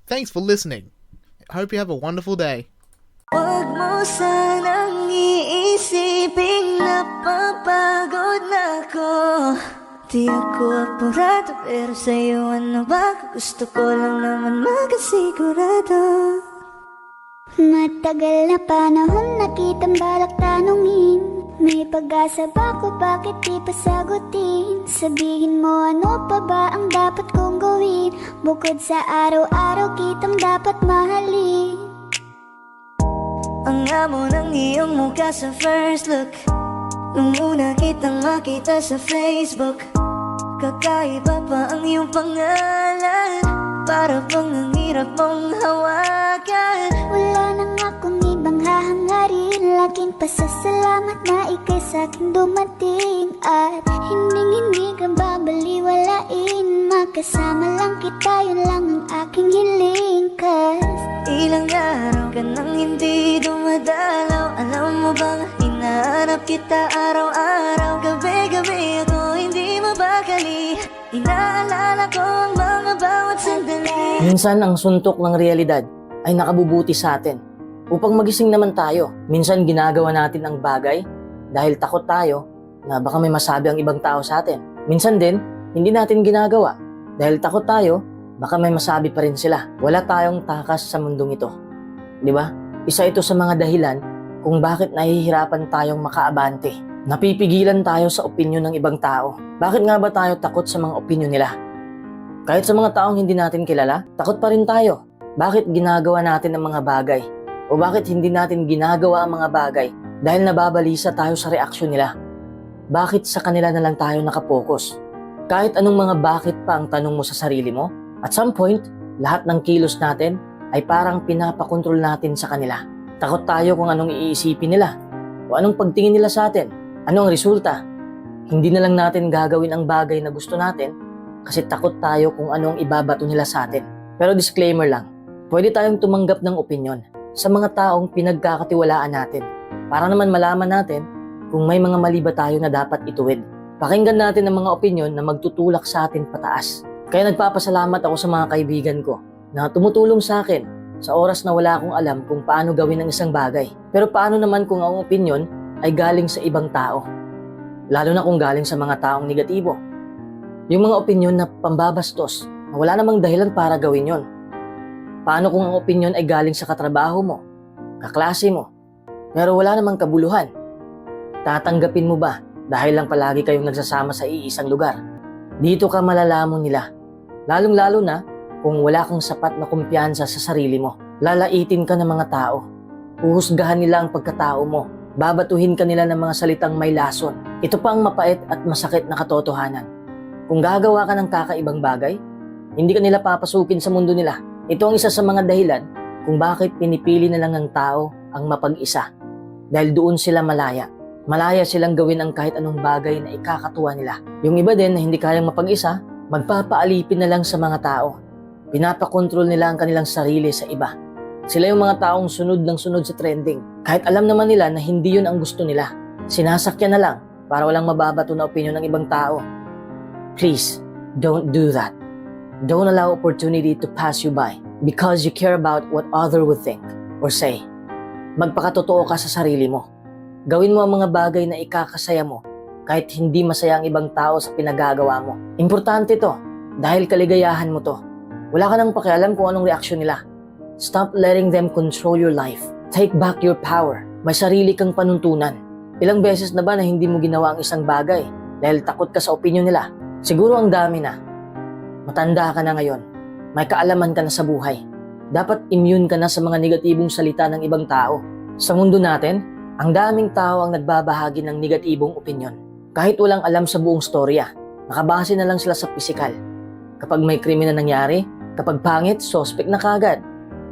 Thanks for listening. I hope you have a wonderful day. Huwag mo sanang iisiping napapagod na ako. Di ako apurado, pero sa'yo ano ba? Gusto ko lang naman magkasigurado. Matagal na panahon nakitang balak tanungin. May pag-asa ba ko, bakit di pa sagutin? Sabihin mo ano pa ba ang dapat kong gawin? Bukod sa araw-araw kitang dapat mahalin. Ang amo ng iyong mukha sa first look, nung una kitang makita sa Facebook. Kakaiba pa ang iyong pangalan, para bang ang hirap mong hawakan. Wala nang akong ibang hahangarin, laking pasasalamat na ika'y sa'kin dumating. At hindi ka babaliwalain, makasama lang kita, yun lang ang aking hiling. Cause ilang araw ka nang hindi dumadalaw, alam mo bang hinahanap kita araw-araw. Gabi-gabi ako hindi mabakali, inaalala ko ang mga bawat sandali. Minsan ang suntok ng realidad ay nakabubuti sa atin upang magising naman tayo. Minsan ginagawa natin ang bagay dahil takot tayo na baka may masabi ang ibang tao sa atin. Minsan din, hindi natin ginagawa dahil takot tayo baka may masabi pa rin sila. Wala tayong takas sa mundong ito. Di ba? Isa ito sa mga dahilan kung bakit nahihirapan tayong makaabante. Napipigilan tayo sa opinyon ng ibang tao. Bakit nga ba tayo takot sa mga opinyon nila? Kahit sa mga taong hindi natin kilala, takot pa rin tayo. Bakit ginagawa natin ang mga bagay? O bakit hindi natin ginagawa ang mga bagay dahil nababalisa tayo sa reaksyon nila? Bakit sa kanila na lang tayo nakapokus? Kahit anong mga bakit pa ang tanong mo sa sarili mo, at some point, lahat ng kilos natin ay parang pinapakontrol natin sa kanila. Takot tayo kung anong iisipin nila o anong pagtingin nila sa atin. Ano ang resulta? Hindi na lang natin gagawin ang bagay na gusto natin kasi takot tayo kung anong ibabato nila sa atin. Pero disclaimer lang, pwede tayong tumanggap ng opinyon sa mga taong pinagkakatiwalaan natin para naman malaman natin kung may mga mali ba tayo na dapat ituwid. Pakinggan natin ang mga opinyon na magtutulak sa atin pataas. Kaya nagpapasalamat ako sa mga kaibigan ko na tumutulong sa akin sa oras na wala akong alam kung paano gawin ang isang bagay. Pero paano naman kung ang opinyon ay galing sa ibang tao? Lalo na kung galing sa mga taong negatibo. Yung mga opinyon na pambabastos na wala namang dahilan para gawin yon. Paano kung ang opinyon ay galing sa katrabaho mo, kaklase mo, pero wala namang kabuluhan? Tatanggapin mo ba dahil lang palagi kayong nagsasama sa iisang lugar? Dito ka malalamon nila. Lalong-lalo na kung wala kang sapat na kumpiyansa sa sarili mo. Lalaitin ka ng mga tao. Uhusgahan nila ang pagkatao mo. Babatuhin ka nila ng mga salitang may lason. Ito pa ang mapait at masakit na katotohanan. Kung gagawa ka ng kakaibang bagay, hindi ka nila papasukin sa mundo nila. Ito ang isa sa mga dahilan kung bakit pinipili na lang ng tao ang mapag-isa. Dahil doon sila malaya. Malaya silang gawin ang kahit anong bagay na ikakatuwa nila. Yung iba din na hindi kayang mapag-isa, magpapaalipin na lang sa mga tao. Pinapakontrol nila ang kanilang sarili sa iba. Sila yung mga taong sunod ng sunod sa trending. Kahit alam naman nila na hindi yun ang gusto nila. Sinasakyan na lang para walang mababato na opinyon ng ibang tao. Please, don't do that. Don't allow opportunity to pass you by because you care about what other would think or say. Magpakatotoo ka sa sarili mo. Gawin mo ang mga bagay na ikakasaya mo kahit hindi masaya ang ibang tao sa pinagagawa mo. Importante to dahil kaligayahan mo to. Wala ka nang pakialam kung anong reaksyon nila. Stop letting them control your life. Take back your power. May sarili kang panuntunan. Ilang beses na ba na hindi mo ginawa ang isang bagay dahil takot ka sa opinyon nila? Siguro ang dami na. Matanda ka na ngayon. May kaalaman ka na sa buhay. Dapat immune ka na sa mga negatibong salita ng ibang tao. Sa mundo natin, ang daming tao ang nagbabahagi ng negatibong opinyon. Kahit walang alam sa buong storya, nakabase na lang sila sa pisikal. Kapag may krimen na nangyari, kapag pangit, suspect na kagad.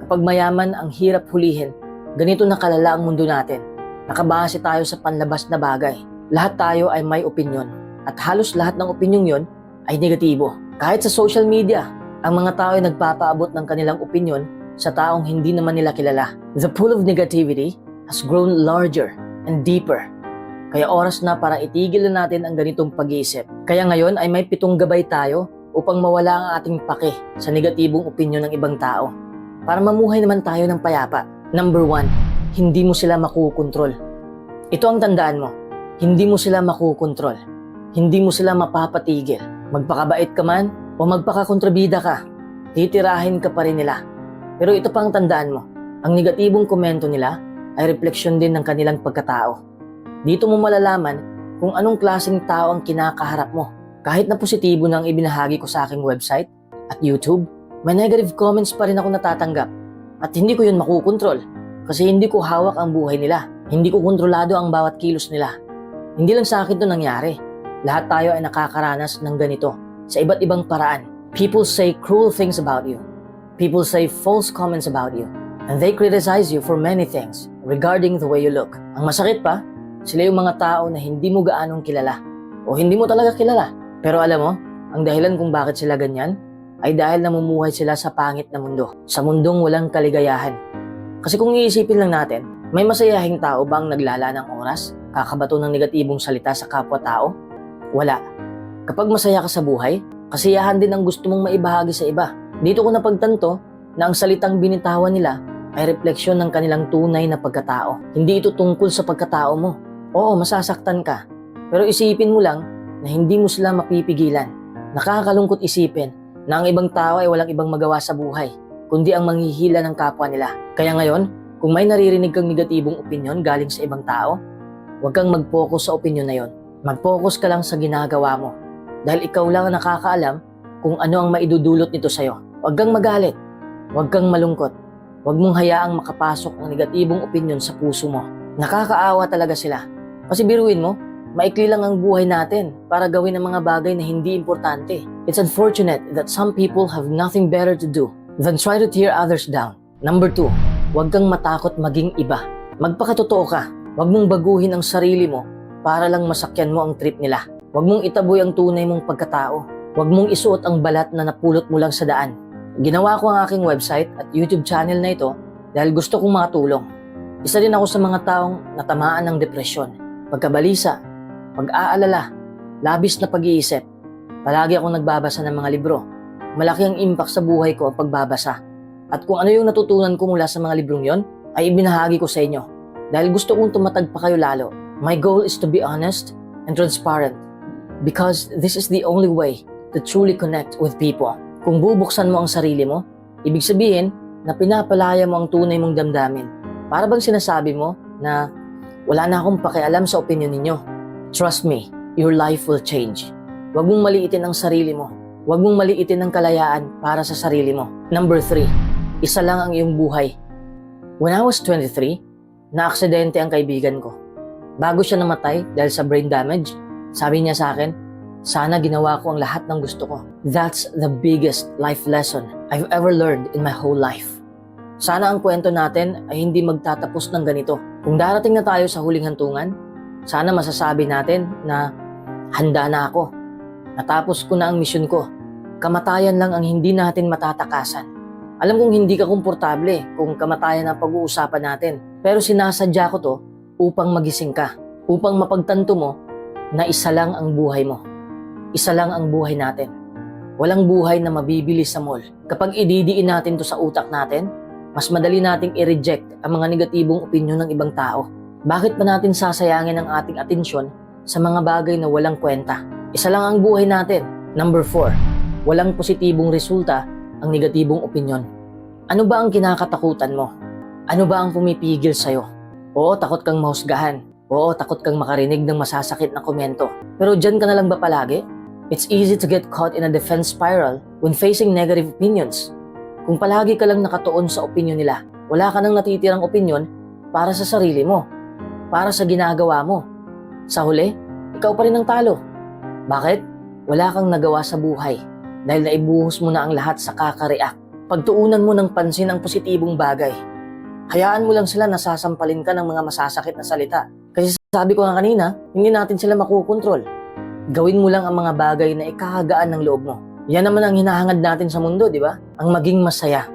Kapag mayaman, ang hirap hulihin. Ganito na kalala ang mundo natin. Nakabase tayo sa panlabas na bagay. Lahat tayo ay may opinyon. At halos lahat ng opinyong yon ay negatibo. Kahit sa social media, ang mga tao ay nagpapaabot ng kanilang opinyon sa taong hindi naman nila kilala. The pool of negativity has grown larger and deeper. Kaya oras na para itigil na natin ang ganitong pag-iisip. Kaya ngayon ay may 7 gabay tayo upang mawala ang ating pake sa negatibong opinyon ng ibang tao. Para mamuhay naman tayo ng payapa. Number 1, hindi mo sila makukontrol. Ito ang tandaan mo. Hindi mo sila makukontrol. Hindi mo sila mapapatigil. Magpakabait ka man o magpakakontrabida ka, titirahin ka pa rin nila. Pero ito pa ang tandaan mo. Ang negatibong komento nila ay refleksyon din ng kanilang pagkatao. Dito mo malalaman kung anong klaseng tao ang kinakaharap mo. Kahit na positibo na ang ibinahagi ko sa aking website at YouTube, may negative comments pa rin ako natatanggap. At hindi ko yun makukontrol kasi hindi ko hawak ang buhay nila. Hindi ko kontrolado ang bawat kilos nila. Hindi lang sa akin ito nangyari. Lahat tayo ay nakakaranas ng ganito sa iba't ibang paraan. People say cruel things about you. People say false comments about you. And they criticize you for many things regarding the way you look. Ang masakit pa, sila yung mga tao na hindi mo gaanong kilala o hindi mo talaga kilala. Pero alam mo, ang dahilan kung bakit sila ganyan ay dahil namumuhay sila sa pangit na mundo. Sa mundong walang kaligayahan. Kasi kung iisipin lang natin, may masayahing tao ba ang naglala ng oras, kakabato ng negatibong salita sa kapwa-tao? Wala. Kapag masaya ka sa buhay, kasiyahan din ang gusto mong maibahagi sa iba. Dito ko napagtanto na ang salitang binitawan nila ay refleksyon ng kanilang tunay na pagkatao. Hindi ito tungkol sa pagkatao mo. Oo, masasaktan ka. Pero isipin mo lang na hindi mo sila mapipigilan. Nakakalungkot isipin na ang ibang tao ay walang ibang magawa sa buhay, kundi ang manghihila ng kapwa nila. Kaya ngayon, kung may naririnig kang negatibong opinyon galing sa ibang tao, huwag kang mag-focus sa opinyon na yon. Mag-focus ka lang sa ginagawa mo. Dahil ikaw lang ang nakakaalam kung ano ang maidudulot nito sa'yo. Huwag kang magalit. Huwag kang malungkot. Huwag mong hayaang makapasok ang negatibong opinyon sa puso mo. Nakakaawa talaga sila. Kasi biruin mo, maikli lang ang buhay natin para gawin ang mga bagay na hindi importante. It's unfortunate that some people have nothing better to do than try to tear others down. Number 2, huwag kang matakot maging iba. Magpakatotoo ka. Huwag mong baguhin ang sarili mo para lang masakyan mo ang trip nila. Huwag mong itaboy ang tunay mong pagkatao. Huwag mong isuot ang balat na napulot mo lang sa daan. Ginawa ko ang aking website at YouTube channel na ito dahil gusto kong makatulong. Isa din ako sa mga taong natamaan ng depresyon, pagkabalisa, pag-aalala, labis na pag-iisip. Palagi akong nagbabasa ng mga libro. Malaki ang impact sa buhay ko ang pagbabasa. At kung ano yung natutunan ko mula sa mga librong yon, ay ibinahagi ko sa inyo. Dahil gusto kong tumatag pa kayo lalo. My goal is to be honest and transparent. Because this is the only way to truly connect with people. Kung bubuksan mo ang sarili mo, ibig sabihin na pinapalaya mo ang tunay mong damdamin. Para bang sinasabi mo na wala na akong pakialam sa opinion ninyo. Trust me, your life will change. Huwag mong maliitin ang sarili mo. Huwag mong maliitin ang kalayaan para sa sarili mo. Number 3, isa lang ang iyong buhay. When I was 23, na-aksidente ang kaibigan ko. Bago siya namatay dahil sa brain damage, sabi niya sa akin, sana ginawa ko ang lahat ng gusto ko. That's the biggest life lesson I've ever learned in my whole life. Sana ang kwento natin ay hindi magtatapos ng ganito. Kung darating na tayo sa huling hantungan, sana masasabi natin na handa na ako. Natapos ko na ang misyon ko. Kamatayan lang ang hindi natin matatakasan. Alam kong hindi ka komportable kung kamatayan ang pag-uusapan natin. Pero sinasadya ko to upang magising ka. Upang mapagtanto mo na isa lang ang buhay mo. Isa lang ang buhay natin. Walang buhay na mabibili sa mall. Kapag ididiin natin to sa utak natin, mas madali nating i-reject ang mga negatibong opinyon ng ibang tao. Bakit pa natin sasayangin ang ating atensyon sa mga bagay na walang kwenta? Isa lang ang buhay natin. Number 4, walang positibong resulta ang negatibong opinyon. Ano ba ang kinakatakutan mo? Ano ba ang pumipigil sa'yo? Oo, takot kang mahusgahan. Oo, takot kang makarinig ng masasakit na komento. Pero dyan ka na lang ba palagi? It's easy to get caught in a defense spiral when facing negative opinions. Kung palagi ka lang nakatuon sa opinyon nila, wala ka nang natitirang opinyon para sa sarili mo, para sa ginagawa mo. Sa huli, ikaw pa rin ang talo. Bakit? Wala kang nagawa sa buhay dahil naibuhos mo na ang lahat sa kakareact. Pagtuunan mo ng pansin ang positibong bagay. Hayaan mo lang sila na sasampalin ka ng mga masasakit na salita. Kasi sabi ko nga kanina, hindi natin sila makukontrol. Gawin mo lang ang mga bagay na ikahagaan ng loob mo. Yan naman ang hinahangad natin sa mundo, di ba? Ang maging masaya.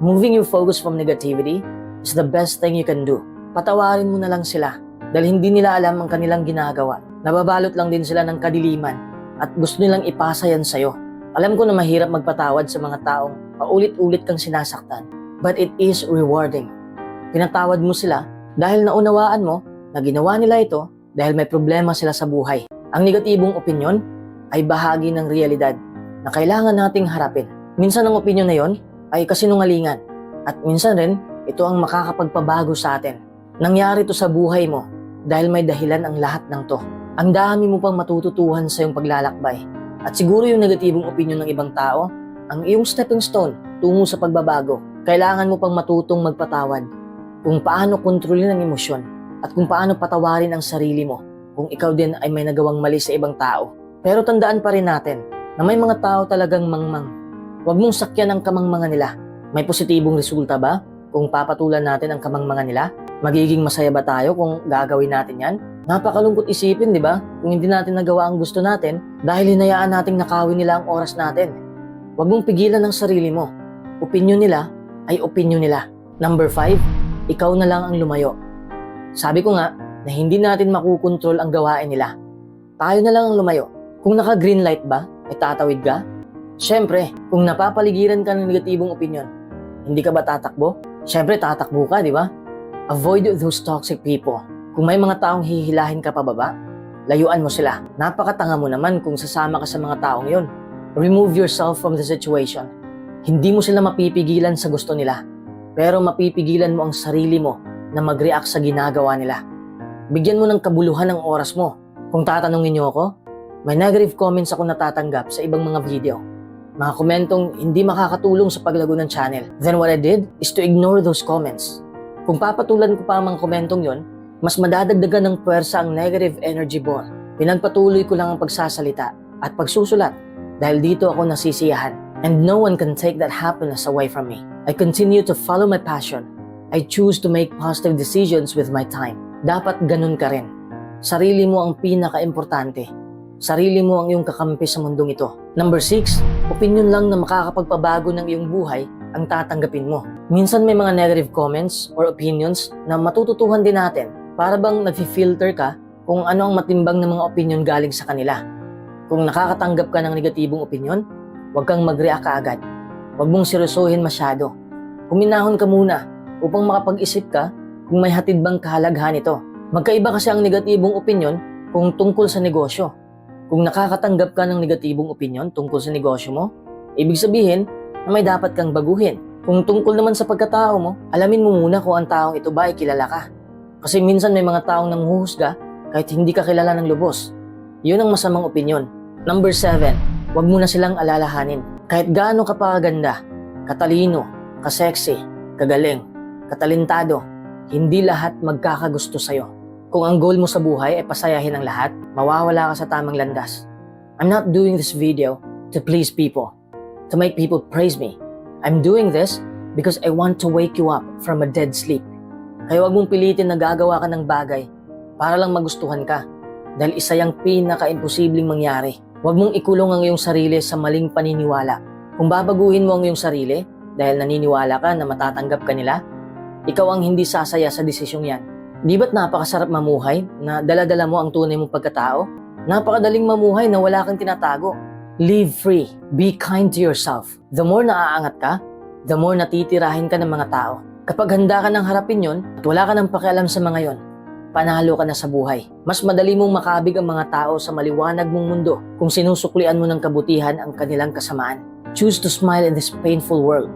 Moving your focus from negativity is the best thing you can do. Patawarin mo na lang sila dahil hindi nila alam ang kanilang ginagawa. Nababalot lang din sila ng kadiliman at gusto nilang ipasa yan sa'yo. Alam ko na mahirap magpatawad sa mga taong paulit-ulit kang sinasaktan, but it is rewarding. Pinatawad mo sila dahil naunawaan mo na ginawa nila ito dahil may problema sila sa buhay. Ang negatibong opinyon ay bahagi ng realidad na kailangan nating harapin. Minsan ang opinyon na yon ay kasinungalingan at minsan rin ito ang makakapagpabago sa atin. Nangyari to sa buhay mo dahil may dahilan ang lahat ng to. Ang dami mo pang matututuhan sa iyong paglalakbay. At siguro yung negatibong opinyon ng ibang tao ang iyong stepping stone tungo sa pagbabago. Kailangan mo pang matutong magpatawad kung paano kontrolin ang emosyon at kung paano patawarin ang sarili mo kung ikaw din ay may nagawang mali sa ibang tao. Pero tandaan pa rin natin na may mga tao talagang mangmang. Huwag mong sakyan ang kamangmangan nila. May positibong resulta ba kung papatulan natin ang kamangmangan nila? Magiging masaya ba tayo kung gagawin natin yan? Napakalungkot isipin, di ba? Kung hindi natin nagawa ang gusto natin dahil hinayaan nating nakawin nila ang oras natin. Huwag mong pigilan ang sarili mo. Opinyon nila ay opinyon nila. Number 5, ikaw na lang ang lumayo. Sabi ko nga na hindi natin makukontrol ang gawain nila. Tayo na lang ang lumayo. Kung naka-green light ba, ay tatawid ka? Siyempre, kung napapaligiran ka ng negatibong opinyon, hindi ka ba tatakbo? Siyempre, tatakbo ka, di ba? Avoid those toxic people. Kung may mga taong hihilahin ka pababa, layuan mo sila. Napakatanga mo naman kung sasama ka sa mga taong yon. Remove yourself from the situation. Hindi mo sila mapipigilan sa gusto nila, pero mapipigilan mo ang sarili mo na mag-react sa ginagawa nila. Bigyan mo ng kabuluhan ang oras mo. Kung tatanungin niyo ako, may negative comments ako natatanggap sa ibang mga video. Mga komentong hindi makakatulong sa paglago ng channel. Then what I did is to ignore those comments. Kung papatulan ko pa ang mga komentong yon, mas madadagdagan ng puwersa ang negative energy ball. Pinagpatuloy ko lang ang pagsasalita at pagsusulat dahil dito ako nasisiyahan. And no one can take that happiness away from me. I continue to follow my passion. I choose to make positive decisions with my time. Dapat ganun ka rin. Sarili mo ang pinaka-importante. Sarili mo ang iyong kakampi sa mundong ito. Number 6, opinion lang na makakapagpabago ng iyong buhay ang tatanggapin mo. Minsan may mga negative comments or opinions na matututuhan din natin para bang nag-filter ka kung ano ang matimbang ng mga opinion galing sa kanila. Kung nakakatanggap ka ng negatibong opinion, huwag kang mag-react kaagad. Huwag mong seryosohin masyado. Huminahon ka muna upang makapag-isip ka kung may hatid bang kahalagahan ito. Magkaiba kasi ang negatibong opinion kung tungkol sa negosyo. Kung nakakatanggap ka ng negatibong opinion tungkol sa negosyo mo, ibig sabihin na may dapat kang baguhin. Kung tungkol naman sa pagkatao mo, alamin mo muna kung ang taong ito ba ay kilala ka. Kasi minsan may mga taong nanghuhusga kahit hindi ka kilala ng lubos. Yun ang masamang opinyon. Number 7, huwag mo na silang alalahanin. Kahit gaano ka pa kaganda, katalino, kasexy, kagaling, katalentado, hindi lahat magkakagusto sa'yo. Kung ang goal mo sa buhay ay pasayahin ang lahat, mawawala ka sa tamang landas. I'm not doing this video to please people, to make people praise me. I'm doing this because I want to wake you up from a dead sleep. Kaya huwag mong pilitin na gagawa ka ng bagay para lang magustuhan ka dahil isa yung pinaka-imposibleng mangyari. Huwag mong ikulong ang iyong sarili sa maling paniniwala. Kung babaguhin mo ang iyong sarili dahil naniniwala ka na matatanggap ka nila, ikaw ang hindi sasaya sa desisyong yan. Di ba't napakasarap mamuhay na dala-dala mo ang tunay mong pagkatao? Napakadaling mamuhay na wala kang tinatago. Live free. Be kind to yourself. The more naaangat ka, the more natitirahin ka ng mga tao. Kapag handa ka ng harapin yon at wala ka ng pakialam sa mga yon, panalo ka na sa buhay. Mas madali mong makabig ang mga tao sa maliwanag mong mundo kung sinusuklian mo ng kabutihan ang kanilang kasamaan. Choose to smile in this painful world.